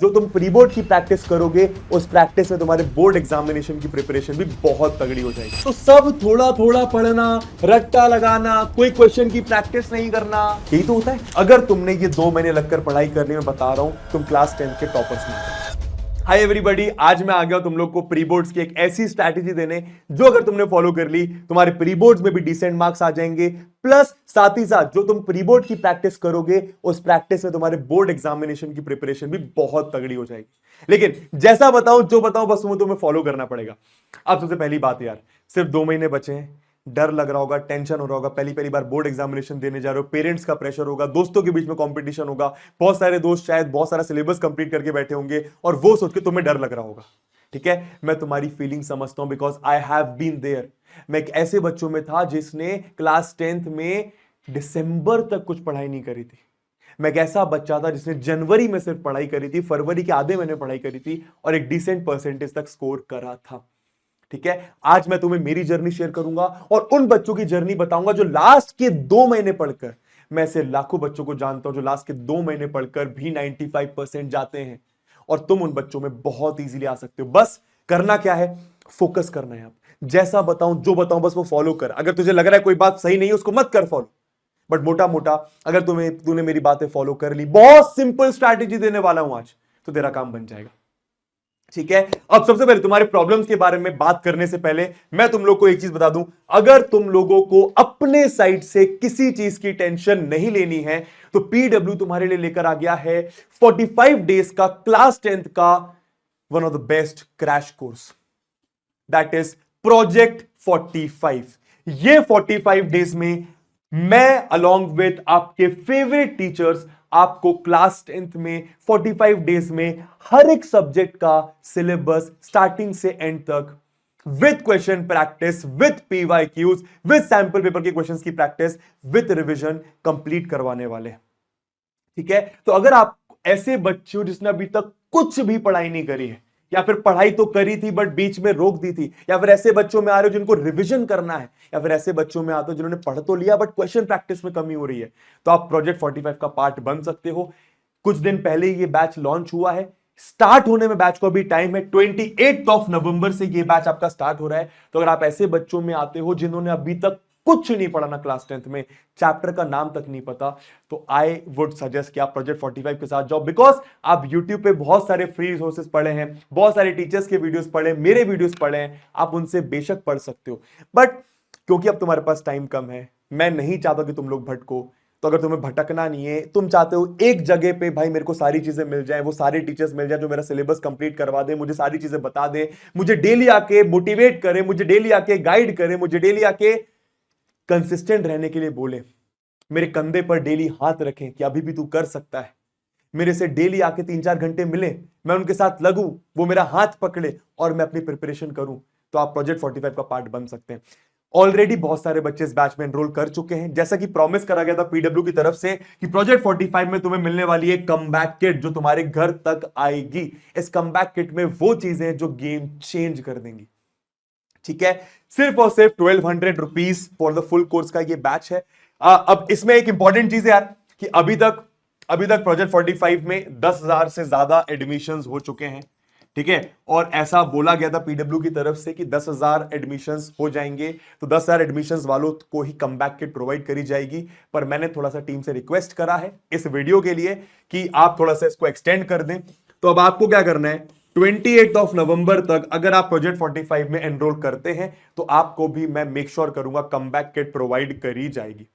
जो तुम pre board की प्रैक्टिस करोगे उस प्रैक्टिस में तुम्हारे बोर्ड एग्जामिनेशन की प्रिपरेशन भी बहुत तगड़ी हो जाएगी। तो सब थोड़ा थोड़ा पढ़ना, रट्टा लगाना, कोई क्वेश्चन की प्रैक्टिस नहीं करना, यही तो होता है। अगर तुमने ये 2 महीने लगकर पढ़ाई कर ली, मैं बता रहा हूं तुम क्लास 10 के टॉपर्स में। हाय एवरीबॉडी, आज मैं आ गया तुम लोग को प्री बोर्ड्स की एक ऐसी स्ट्रैटेजी देने जो अगर तुमने फॉलो कर ली तुम्हारे प्री बोर्ड्स में भी डिसेंट मार्क्स आ जाएंगे, प्लस साथ ही साथ जो तुम प्री बोर्ड की प्रैक्टिस करोगे उस प्रैक्टिस में तुम्हारे बोर्ड एग्जामिनेशन की प्रिपरेशन भी बहुत तगड़ी हो जाएगी। लेकिन जैसा बताऊं जो बताऊं बस तुम्हें फॉलो करना पड़ेगा। अब सबसे पहली बात यार, सिर्फ 2 महीने बचे हैं, डर लग रहा होगा, टेंशन हो रहा होगा, पहली पहली बार बोर्ड एग्जामिनेशन देने जा रहे हो, पेरेंट्स का प्रेशर होगा, दोस्तों के बीच में कंपटीशन होगा, बहुत सारे दोस्त शायद बहुत सारा सिलेबस कंप्लीट करके बैठे होंगे और वो सोच के तुम्हें डर लग रहा होगा। ठीक है, मैं तुम्हारी फीलिंग समझता हूं because I have been there. मैं एक ऐसे बच्चों में था जिसने क्लास 10th में दिसंबर तक कुछ पढ़ाई नहीं करी थी। मैं एक ऐसा बच्चा था जिसने जनवरी में सिर्फ पढ़ाई करी थी, फरवरी के आधे महीने पढ़ाई करी थी और एक डिसेंट परसेंटेज तक स्कोर करा था। ठीक है, आज मैं तुम्हें मेरी जर्नी शेयर करूंगा और उन बच्चों की जर्नी बताऊंगा जो लास्ट के 2 महीने पढ़कर, मैं ऐसे लाखों बच्चों को जानता हूं जो लास्ट के 2 महीने पढ़कर भी 95% जाते हैं और तुम उन बच्चों में बहुत इजीली आ सकते हो। बस करना क्या है, फोकस करना है। आप जैसा बताऊं जो बताऊं बस वो फॉलो कर। अगर तुझे लग रहा है कोई बात सही नहीं है उसको मत कर फॉलो, बट मोटा मोटा अगर तूने मेरी बातें फॉलो कर ली, बहुत सिंपल स्ट्रैटेजी देने वाला हूं आज, तो तेरा काम बन जाएगा। ठीक है, अब सबसे पहले तुम्हारे प्रॉब्लम्स के बारे में बात करने से पहले मैं तुम लोग को एक चीज बता दूं, अगर तुम लोगों को अपने साइड से किसी चीज की टेंशन नहीं लेनी है तो पीडब्ल्यू तुम्हारे लिए लेकर आ गया है 45 डेज का क्लास 10th का one of the best crash course, that is project 45। ये 45 डेज में मैं अलॉन्ग विथ आपके फेवरेट टीचर्स आपको क्लास 10th में 45 डेज में हर एक सब्जेक्ट का सिलेबस स्टार्टिंग से एंड तक with question practice, with PYQs, with sample paper के क्वेश्चंस की प्रैक्टिस, विथ रिवीजन कंप्लीट करवाने वाले। ठीक है, तो अगर आप ऐसे बच्चे हो जिसने अभी तक कुछ भी पढ़ाई नहीं करी है या फिर पढ़ाई तो करी थी बट बीच में रोक दी थी, या फिर ऐसे बच्चों में आ रहे हो जिनको रिवीजन करना है, या फिर ऐसे बच्चों में आते हो जिन्होंने पढ़ तो लिया बट क्वेश्चन प्रैक्टिस में कमी हो रही है, तो आप प्रोजेक्ट 45 का पार्ट बन सकते हो। कुछ दिन पहले ये बैच लॉन्च हुआ है, स्टार्ट होने में बैच को अभी टाइम है, 28 नवंबर से ये बैच आपका स्टार्ट हो रहा है। तो अगर आप ऐसे बच्चों में आते हो जिन्होंने अभी तक कुछ नहीं पढ़ा ना, क्लास 10th में चैप्टर का नाम तक नहीं पता, तो आई वुड सजेस्ट कि आप प्रोजेक्ट 45 के साथ जाओ। बिकॉज आप YouTube पे बहुत सारे फ्री रिसोर्सेज पढ़े हैं, बहुत सारे टीचर्स के वीडियोस पढ़े, मेरे वीडियोस पढ़े हैं, आप उनसे बेशक पढ़ सकते हो, बट क्योंकि अब तुम्हारे पास टाइम कम है, मैं नहीं चाहता कि तुम लोग भटको। तो अगर तुम्हें भटकना नहीं है, तुम चाहते हो एक जगह पे भाई मेरे को सारी चीजें मिल जाए, वो सारे टीचर्स मिल जाए जो मेरा सिलेबस कंप्लीट करवा दे, मुझे सारी चीजें बता दे, मुझे डेली आके मोटिवेट करे, मुझे डेली आके गाइड करे, मुझे डेली आके कंसिस्टेंट रहने के लिए बोले, मेरे कंधे पर डेली हाथ रखें कि अभी भी तू कर सकता है, मेरे से डेली आके 3-4 घंटे मिले, मैं उनके साथ लगूं, वो मेरा हाथ पकड़े और मैं अपनी प्रिपरेशन करूं, तो आप प्रोजेक्ट 45 का पार्ट बन सकते हैं। ऑलरेडी बहुत सारे बच्चे इस बैच में एनरोल कर चुके हैं। जैसा कि प्रॉमिस करा गया था पीडब्ल्यू की तरफ से कि प्रोजेक्ट 45 में तुम्हें मिलने वाली है कमबैक किट जो तुम्हारे घर तक आएगी। इस कमबैक किट में वो चीजें जो गेम चेंज कर देंगी। ठीक है, सिर्फ और सिर्फ 1200 rupees for the full course का ये बैच है। अब इसमें एक इंपॉर्टेंट चीज है यार कि अभी तक प्रोजेक्ट 45 में 10,000 से ज्यादा एडमिशंस हो चुके हैं। ठीक है, और ऐसा बोला गया था पीडब्ल्यू की तरफ से कि 10,000 एडमिशंस हो जाएंगे तो 10,000 एडमिशंस वालों को ही कमबैक किट प्रोवाइड करी जाएगी। पर मैंने थोड़ा सा टीम से रिक्वेस्ट करा है इस वीडियो के लिए कि आप थोड़ा सा इसको एक्सटेंड कर दें। तो अब आपको क्या करना है, 28 नवंबर तक अगर आप प्रोजेक्ट 45 में एनरोल करते हैं तो आपको भी मैं मेक श्योर करूंगा कमबैक किट प्रोवाइड करी जाएगी।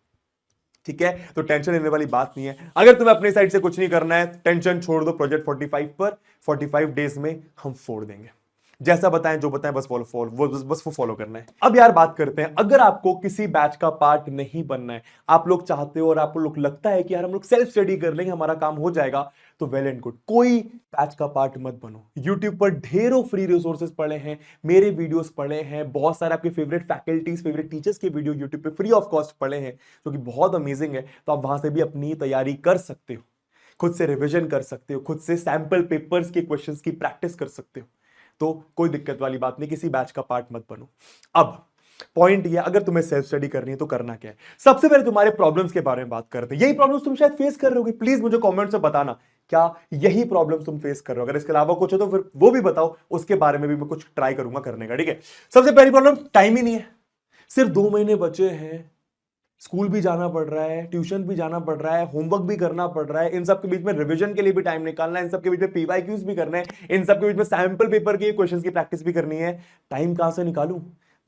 ठीक है, तो टेंशन लेने वाली बात नहीं है। अगर तुम्हें अपनी साइड से कुछ नहीं करना है, टेंशन छोड़ दो, प्रोजेक्ट 45 पर 45 डेज में हम फोड़ देंगे। जैसा बताएं जो बताएं बस वो फॉलो करना है। अब यार बात करते हैं, अगर आपको किसी बैच का पार्ट नहीं बनना है, आप लोग चाहते हो और आप लोग लगता है कि यार हम लोग सेल्फ स्टडी कर लेंगे हमारा काम हो जाएगा, तो वेल एंड गुड, कोई बैच का पार्ट मत बनो। YouTube पर ढेरों फ्री रिसोर्सेज पड़े हैं, मेरे वीडियोस पड़े हैं, बहुत सारे आपके फेवरेट फैकल्टीज, फेवरेट टीचर्स के वीडियो YouTube पे फ्री ऑफ कॉस्ट पड़े हैं जो कि बहुत अमेजिंग है। तो आप वहां से भी अपनी तैयारी कर सकते हो, खुद से रिवीजन कर सकते हो, खुद से सैंपल पेपर्स के क्वेश्चंस की प्रैक्टिस कर सकते हो। तो कोई दिक्कत वाली बात नहीं, किसी बैच का पार्ट मत बनो। अब पॉइंट ये, अगर तुम्हें सेल्फ स्टडी करनी है तो करना क्या है। सबसे पहले तुम्हारे प्रॉब्लम्स के बारे में बात करते हैं। यही प्रॉब्लम्स तुम शायद फेस कर रहे होगे, प्लीज मुझे कमेंट से बताना क्या यही प्रॉब्लम तुम फेस कर रहे हो? अगर इसके अलावा कुछ हो तो फिर वो भी बताओ, उसके बारे में भी मैं कुछ ट्राई करूंगा करने का। ठीक है, सबसे पहली प्रॉब्लम, टाइम ही नहीं है। सिर्फ 2 महीने बचे हैं, स्कूल भी जाना पड़ रहा है, ट्यूशन भी जाना पड़ रहा है, होमवर्क भी करना पड़ रहा है, इन सब के बीच में रिवीजन के लिए भी टाइम निकालना है, इन सब के बीच में पीवाईक्यूज भी करने हैं, इन सब के बीच में सैंपल पेपर के क्वेश्चंस की प्रैक्टिस भी करनी है। टाइम कहां से निकालूं?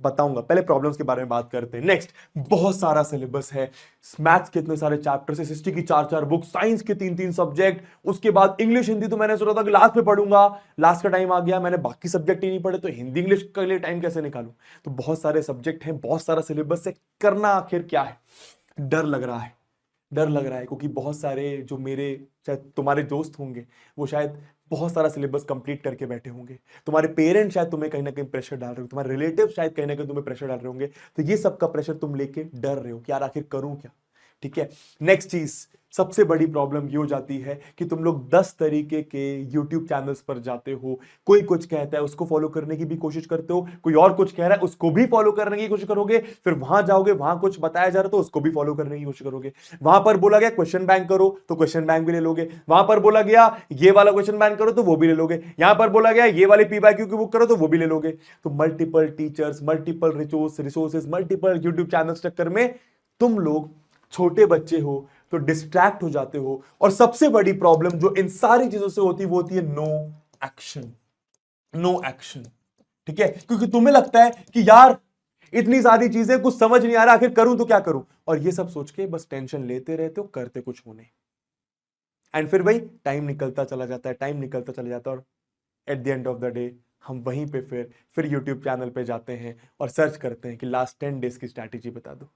बताऊंगा, पहले प्रॉब्लम्स के बारे में बात करते हैं। नेक्स्ट, बहुत सारा सिलेबस है, मैथ्स के इतने सारे चैप्टर्स है, हिस्ट्री की 4-4 बुक, साइंस के 3-3 सब्जेक्ट, उसके बाद इंग्लिश हिंदी तो मैंने सोचा था कि लास्ट में पढ़ूंगा, लास्ट का टाइम आ गया, मैंने बाकी सब्जेक्ट ही नहीं पढ़े, तो हिंदी इंग्लिश के लिए टाइम कैसे निकालूं? तो बहुत सारे सब्जेक्ट हैं, बहुत सारा सिलेबस है, करना आखिर क्या है? डर लग रहा है, डर लग रहा है, क्योंकि बहुत सारे जो मेरे शायद तुम्हारे दोस्त होंगे वो शायद बहुत सारा सिलेबस कंप्लीट करके बैठे होंगे, तुम्हारे पेरेंट्स शायद तुम्हें कहीं ना कहीं प्रेशर डाल रहे हो, तुम्हारे रिलेटिव शायद कहीं ना कहीं तुम्हें प्रेशर डाल रहे होंगे, तो ये सब का प्रेशर तुम लेके डर रहे हो कि यार आखिर करूं क्या। ठीक है, नेक्स्ट चीज, सबसे बड़ी प्रॉब्लम ये हो जाती है कि तुम लोग 10 तरीके के YouTube चैनल्स पर जाते हो, कोई कुछ कहता है उसको फॉलो करने की भी कोशिश करते हो, कोई और कुछ कह रहा है उसको भी फॉलो करने की कोशिश करोगे, फिर वहां जाओगे, वहां कुछ बताया जा रहा है तो उसको भी फॉलो करने की कोशिश करोगे, वहां पर बोला गया क्वेश्चन बैंक करो तो क्वेश्चन बैंक भी ले लोगे, वहां पर बोला गया ये वाला क्वेश्चन बैंक करो तो वो भी ले लोगे, यहां पर बोला गया ये वाली पीवाईक्यू की बुक करो तो वो भी ले लोगे। तो multiple teachers, multiple resources, multiple YouTube channels चक्कर में तुम लोग छोटे बच्चे हो तो डिस्ट्रैक्ट हो जाते हो, और सबसे बड़ी प्रॉब्लम जो इन सारी चीजों से होती है वो होती है नो एक्शन। नो एक्शन, ठीक है, क्योंकि तुम्हें लगता है कि यार इतनी सारी चीजें, कुछ समझ नहीं आ रहा, आखिर करूं तो क्या करूं, और ये सब सोच के बस टेंशन लेते रहते हो, करते कुछ होने, एंड फिर भाई टाइम निकलता चला जाता है, टाइम निकलता चला जाता है, और at the end of the day हम वहीं पे फिर यूट्यूब चैनल पे जाते हैं और सर्च करते हैं कि लास्ट 10 डेज की स्ट्रैटेजी बता दो।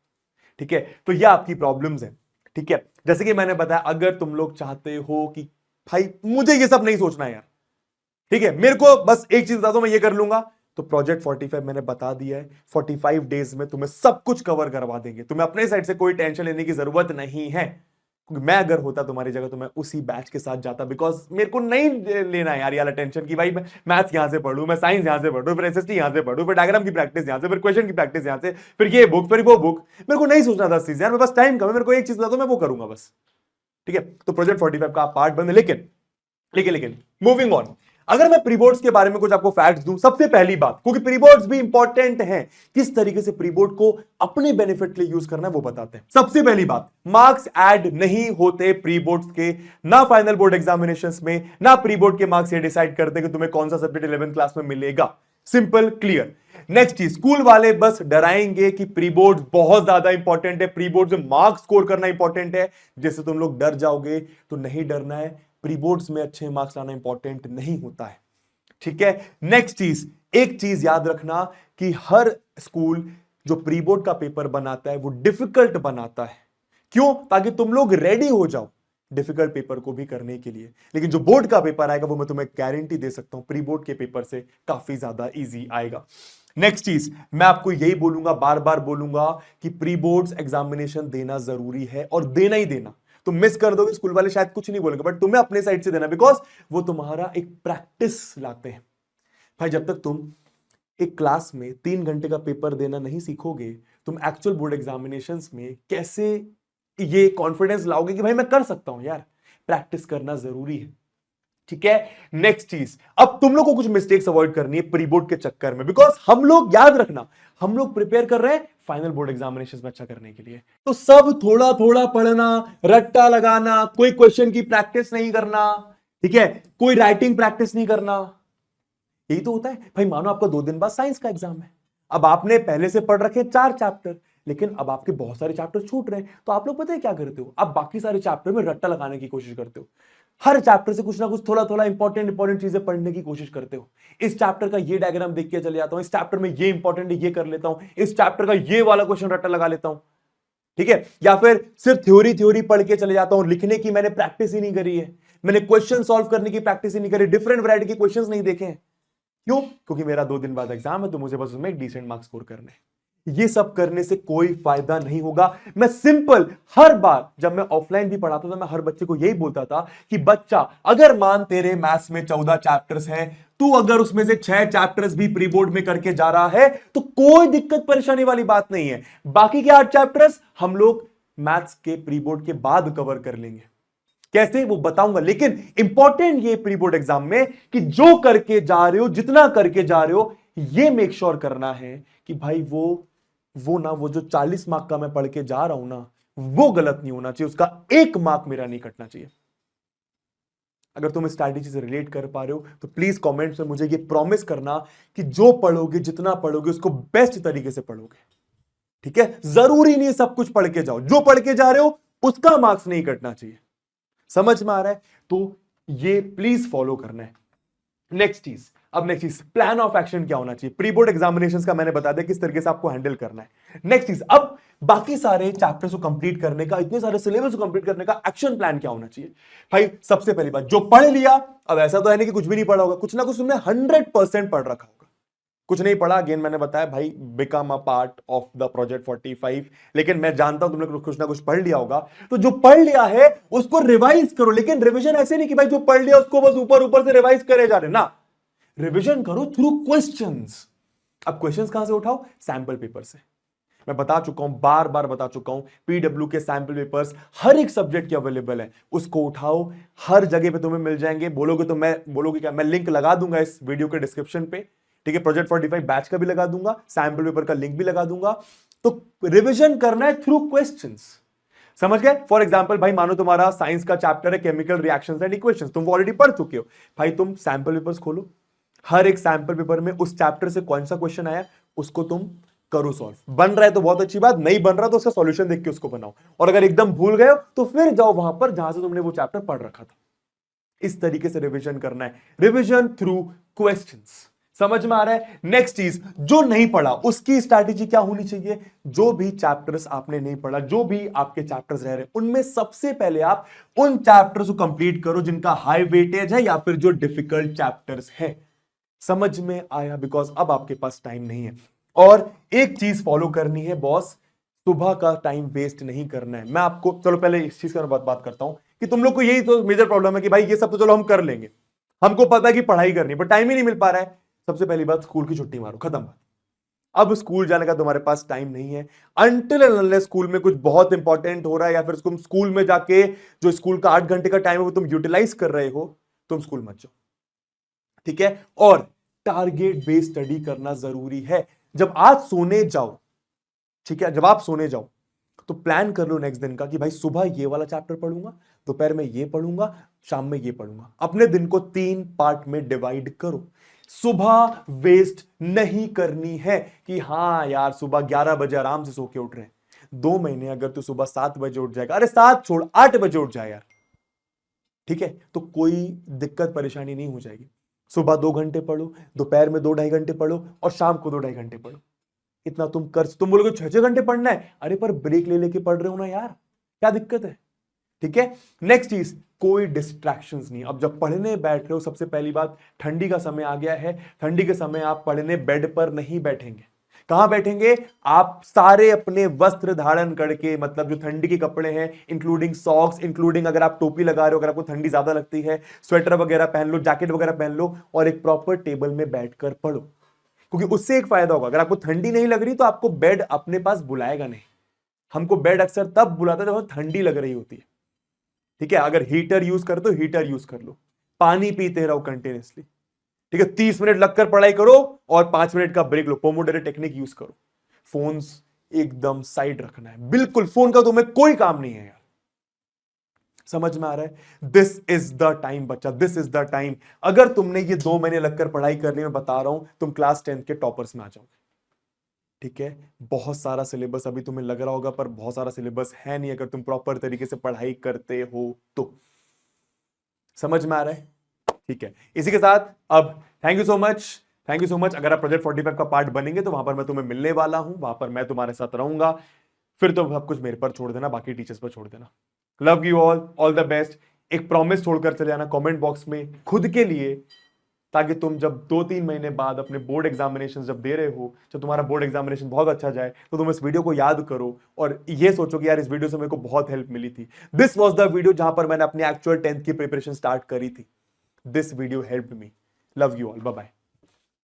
ठीक है, तो ये आपकी प्रॉब्लम्स है। ठीक है, जैसे कि मैंने बताया, अगर तुम लोग चाहते हो कि भाई मुझे ये सब नहीं सोचना है यार, ठीक है, मेरे को बस एक चीज बता दो मैं ये कर लूंगा, तो प्रोजेक्ट 45 मैंने बता दिया है, 45 डेज में तुम्हें सब कुछ कवर करवा देंगे, तुम्हें अपने साइड से कोई टेंशन लेने की जरूरत नहीं है। क्योंकि मैं अगर होता तुम्हारी जगह तो मैं उसी बैच के साथ जाता, बिकॉज मेरे को नहीं लेना है यार ये वाला टेंशन कि भाई मैं मैथ्स यहां से पढ़ूं, मैं साइंस यहां से पढ़ूं, फिर एसएसटी यहां से पढ़ूं, फिर डायग्राम की प्रैक्टिस यहां से, फिर क्वेश्चन की प्रैक्टिस यहां से, फिर ये बुक, फिर वो बुक, मेरे को नहीं सोचना 10 चीजें यार, मैं बस टाइम कम है, मेरे को एक चीज बता दो मैं वो करूंगा बस। ठीक है, तो प्रोजेक्ट 45 का पार्ट बंद, लेकिन लेकिन लेकिन मूविंग ऑन, अगर मैं प्रीबोर्ड्स के बारे में कुछ आपको फैक्ट्स दूं, सबसे पहली बात, क्योंकि प्रीबोर्ड्स भी इंपॉर्टेंट हैं, किस तरीके से प्रीबोर्ड को अपने बेनिफिट के लिए यूज करना है वो बताते हैं। सबसे पहली बात, मार्क्स ऐड नहीं होते प्रीबोर्ड्स के, ना फाइनल बोर्ड एग्जामिनेशंस में, ना प्रीबोर्ड के मार्क्स ये डिसाइड करते कि तुम्हें कौन सा सब्जेक्ट 11th क्लास में मिलेगा। Simple, clear. नेक्स्ट चीज, स्कूल वाले बस डराएंगे कि प्रीबोर्ड बहुत ज्यादा इंपॉर्टेंट है, प्रीबोर्ड में मार्क्स स्कोर करना इंपॉर्टेंट है, जिससे तुम लोग डर जाओगे, तो नहीं डरना है, प्रीबोर्ड्स में अच्छे मार्क्स लाना इंपॉर्टेंट नहीं होता है। ठीक है, नेक्स्ट चीज, एक चीज याद रखना कि हर स्कूल जो प्रीबोर्ड का पेपर बनाता है वो डिफिकल्ट बनाता है, क्यों? ताकि तुम लोग रेडी हो जाओ डिफिकल्ट पेपर को भी करने के लिए, लेकिन जो बोर्ड का पेपर आएगा वो मैं तुम्हें गारंटी दे सकता हूं प्री बोर्ड के पेपर से काफी ज्यादा इजी आएगा। नेक्स्ट चीज, मैं आपको यही बोलूंगा, बार बार बोलूंगा कि प्री बोर्ड्स एग्जामिनेशन देना जरूरी है, और देना ही देना। तुम मिस कर दोगे, स्कूल वाले शायद कुछ नहीं बोलेंगे, बट तुम्हें अपने साइड से देना, बिकॉज वो तुम्हारा एक प्रैक्टिस लाते हैं। भाई जब तक तुम एक क्लास में 3 घंटे का पेपर देना नहीं सीखोगे, तुम एक्चुअल बोर्ड एग्जामिनेशंस में कैसे ये कॉन्फिडेंस लाओगे कि भाई मैं कर सकता हूं यार? प्रैक्टिस करना जरूरी है। ठीक है, नेक्स्ट चीज, अब तुम लोग को कुछ मिस्टेक्स अवॉइड करनी है प्री बोर्ड के चक्कर में, बिकॉज हम लोग, याद रखना, हम लोग प्रिपेयर कर रहे हैं फाइनल बोर्ड एग्जामिनेशंस में अच्छा करने के लिए, तो सब थोड़ा थोड़ा पढ़ना, रट्टा लगाना, कोई क्वेश्चन की प्रैक्टिस नहीं करना, ठीक है, कोई राइटिंग प्रैक्टिस नहीं करना, यही तो होता है। भाई मानो आपका 2 दिन बाद साइंस का एग्जाम है, अब आपने पहले से पढ़ रखे 4 चैप्टर, लेकिन अब आपके बहुत सारे चैप्टर छूट रहे हैं, तो आप लोग पता है क्या करते हो? आप बाकी सारे चैप्टर में रट्टा लगाने की कोशिश करते हो, हर चैप्टर से कुछ ना कुछ थोड़ा थोड़ा इंपॉर्टेंट चीजें पढ़ने की कोशिश करते हो। इस चैप्टर का ये डायग्राम देख के चले जाता हूं, इस चैप्टर में ये इंपॉर्टेंट है ये कर लेता हूं, इस चैप्टर का ये वाला क्वेश्चन रट्टा लगा लेता हूं, ठीक है, या फिर सिर्फ थ्योरी पढ़ के चले जाता हूं, लिखने की मैंने प्रैक्टिस ही नहीं करी है, मैंने क्वेश्चन सॉल्व करने की प्रैक्टिस ही नहीं करी, डिफरेंट वैरायटी के क्वेश्चंस नहीं देखे हैं। क्यों? क्योंकि मेरा 2 दिन बाद एग्जाम है, तो मुझे बस उसमें एक डिसेंट मार्क्स स्कोर करने हैं। ये सब करने से कोई फायदा नहीं होगा। मैं सिंपल, हर बार जब मैं ऑफलाइन भी पढ़ाता था, मैं हर बच्चे को यही बोलता था कि बच्चा, अगर मान तेरे मैथ्स में 14 चैप्टर्स हैं, तू अगर उसमें से 6 चैप्टर्स भी प्री बोर्ड में करके जा रहा है तो कोई दिक्कत परेशानी वाली बात नहीं है, बाकी के 8 चैप्टर्स हम लोग मैथ्स के प्री बोर्ड के बाद कवर कर लेंगे। कैसे वो बताऊंगा, लेकिन इंपॉर्टेंट ये प्री बोर्ड एग्जाम में कि जो करके जा रहे हो, जितना करके जा रहे हो, ये मेक श्योर करना है कि भाई वो जो 40 मार्क का मैं पढ़ के जा रहा हूं ना, वो गलत नहीं होना चाहिए, उसका 1 मार्क मेरा नहीं कटना चाहिए। अगर तुम इस स्ट्रैटेजी से रिलेट कर पा रहे हो तो प्लीज कमेंट्स में मुझे ये प्रॉमिस करना कि जो पढ़ोगे, जितना पढ़ोगे, उसको बेस्ट तरीके से पढ़ोगे। ठीक है, जरूरी नहीं सब कुछ पढ़ के जाओ, जो पढ़ के जा रहे हो उसका मार्क्स नहीं कटना चाहिए। समझ में आ रहा है? तो ये प्लीज फॉलो करना है। नेक्स्ट चीज, प्लान ऑफ एक्शन क्या होना चाहिए। प्री बोर्ड एग्जामिनेशंस का मैंने बता दिया किस तरीके से आपको हैंडल करना है। नेक्स्ट चीज, अब बाकी सारे चैप्टर्स को कंप्लीट करने का, इतने सारे सिलेबस को कंप्लीट करने का एक्शन प्लान क्या होना चाहिए। भाई सबसे पहली बात, जो पढ़ लिया, अब ऐसा तो है नहीं कि कुछ भी नहीं पढ़ा होगा, कुछ ना कुछ तुमने 100% पढ़ रखा होगा। कुछ नहीं पढ़ा, अगेन मैंने बताया भाई, become a part of the project 45, लेकिन मैं जानता हूं तुमने कुछ ना कुछ पढ़ लिया होगा। तो जो पढ़ लिया है उसको रिवाइज करो, लेकिन रिविजन ऐसे नहीं कि भाई जो पढ़ लिया उसको बस ऊपर ऊपर से रिवाइज करे जा रहे ना, रिवीजन करो थ्रू क्वेश्चंस। अब क्वेश्चंस कहां से उठाओ? सैंपल पेपर से। मैं बता चुका हूं, बार बार बता चुका हूं, पीडब्ल्यू के सैंपल पेपर्स हर एक सब्जेक्ट के अवेलेबल है, उसको उठाओ, हर जगह पे तुम्हें मिल जाएंगे। बोलोगे क्या, मैं लिंक लगा दूंगा इस वीडियो के डिस्क्रिप्शन पे। ठीक है, प्रोजेक्ट 45 बैच का भी लगा दूंगा, सैंपल पेपर का लिंक भी लगा दूंगा। तो रिविजन करना है थ्रू क्वेश्चंस। समझ गए? फॉर एग्जाम्पल, भाई मानो तुम्हारा साइंस का चैप्टर है केमिकल रिएक्शंस एंड इक्वेशंस, तुम ऑलरेडी पढ़ चुके हो। भाई तुम सैंपल पेपर्स खोलो, हर एक सैंपल पेपर में उस चैप्टर से कौन सा क्वेश्चन आया उसको तुम करो सॉल्व। बन रहा है तो बहुत अच्छी बात, नहीं बन रहा तो उसका सॉल्यूशन देख के उसको बनाओ, और अगर एकदम भूल गए हो तो फिर जाओ वहां पर जहां से तुमने वो चैप्टर पढ़ रखा था। इस तरीके से रिवीजन करना है, रिवीजन थ्रू क्वेश्चंस। समझ में आ रहा है? नेक्स्ट चीज, जो नहीं पढ़ा उसकी स्ट्रैटेजी क्या होनी चाहिए। जो भी चैप्टर्स आपने नहीं पढ़ा, जो भी आपके चैप्टर्स रह रहे हैं, उनमें सबसे पहले आप उन चैप्टर्स को कंप्लीट करो जिनका हाई वेटेज है या फिर जो डिफिकल्ट चैप्टर्स है। समझ में आया? बिकॉज अब आपके पास टाइम नहीं है। और एक चीज फॉलो करनी है बॉस, सुबह का टाइम वेस्ट नहीं करना है। मैं आपको, चलो पहले इस चीज का बात करता हूं कि तुम लोग को यही तो मेजर प्रॉब्लम है कि भाई ये सब तो चलो हम कर लेंगे, हमको पता है कि पढ़ाई करनी, पर टाइम ही नहीं मिल पा रहा है। सबसे पहली बात, स्कूल की छुट्टी मारो, खत्म बात। अब स्कूल जाने का तुम्हारे पास टाइम नहीं है, अनटिल एंड अनलेस स्कूल में कुछ बहुत इंपॉर्टेंट हो रहा है या फिर तुम स्कूल में जाके जो स्कूल का 8 घंटे का टाइम है वो तुम यूटिलाइज कर रहे हो, तुम स्कूल मत जाओ। ठीक है? और टारगेट बेस्ड स्टडी करना जरूरी है। जब आज सोने जाओ, ठीक है, जब आप सोने जाओ तो प्लान कर लो नेक्स्ट दिन का कि भाई सुबह ये वाला चैप्टर पढ़ूंगा, दोपहर में ये पढ़ूंगा, शाम में ये पढ़ूंगा। अपने दिन को 3 पार्ट में डिवाइड करो। सुबह वेस्ट नहीं करनी है कि हां यार सुबह 11 बजे आराम से सो के उठ रहे हैं। 2 महीने अगर तू सुबह 7 बजे उठ जाएगा, अरे 7 छोड़ 8 बजे उठ जाए यार, ठीक है, तो कोई दिक्कत परेशानी नहीं हो जाएगी। सुबह 2 घंटे पढ़ो, दोपहर में 2-2.5 घंटे पढ़ो और शाम को 2-2.5 घंटे पढ़ो। इतना तुम बोलोगे 6-6 घंटे पढ़ना है, अरे पर ब्रेक ले लेके पढ़ रहे हो ना यार, क्या दिक्कत है। ठीक है? नेक्स्ट चीज, कोई डिस्ट्रैक्शंस नहीं। अब जब पढ़ने बैठ रहे हो, सबसे पहली बात, ठंडी का समय आ गया है, ठंडी के समय आप पढ़ने बेड पर नहीं बैठेंगे। कहां बैठेंगे? आप सारे अपने वस्त्र धारण करके, मतलब जो ठंडी के कपड़े हैं, इंक्लूडिंग सॉक्स, इंक्लूडिंग अगर आप टोपी लगा रहे हो, अगर आपको ठंडी ज्यादा लगती है, स्वेटर वगैरह पहन लो, जैकेट वगैरह पहन लो और एक प्रॉपर टेबल में बैठकर पढ़ो। क्योंकि उससे एक फायदा होगा, अगर आपको ठंडी नहीं लग रही तो आपको बेड अपने पास बुलाएगा नहीं। हमको बेड अक्सर तब बुलाता है जब ठंडी लग रही होती है। ठीक है? अगर हीटर यूज कर तो हीटर यूज कर लो, पानी पीते रहो कंटिन्यूसली। ठीक है? 30 मिनट लगकर पढ़ाई करो और 5 मिनट का ब्रेक लो, पोमोडोरो टेक्निक यूज करो। फोन्स एकदम साइड रखना है, बिल्कुल फोन का तुम्हें कोई काम नहीं है यार। समझ में आ रहा है? दिस इज द टाइम बच्चा, दिस इज द टाइम। अगर तुमने ये 2 महीने लगकर पढ़ाई कर ली, मैं बता रहा हूं तुम क्लास 10 के टॉपर्स में आ जाओगे। ठीक है? बहुत सारा सिलेबस अभी तुम्हें लग रहा होगा, पर बहुत सारा सिलेबस है नहीं अगर तुम प्रॉपर तरीके से पढ़ाई करते हो तो। समझ में आ रहा है? ठीक है, इसी के साथ अब थैंक यू सो मच। अगर आप प्रोजेक्ट 45 का पार्ट बनेंगे तो वहां पर मैं तुम्हें मिलने वाला हूं, वहां पर मैं तुम्हारे साथ रहूंगा। फिर तो सब कुछ मेरे पर छोड़ देना, बाकी टीचर्स पर छोड़ देना। Love you all the best. एक प्रॉमिस छोड़कर चले जाना कमेंट बॉक्स में खुद के लिए, ताकि तुम जब 2-3 महीने बाद अपने बोर्ड एग्जामिनेशन जब दे रहे हो, जब तुम्हारा बोर्ड एग्जामिनेशन बहुत अच्छा जाए, तो तुम इस वीडियो को याद करो और ये सोचो कि यार इस वीडियो से मेरे को बहुत हेल्प मिली थी। दिस वॉज द वीडियो जहां पर मैंने अपनी एक्चुअल 10th की प्रिपरेशन स्टार्ट करी थी। This video helped me. Love you all, bye bye.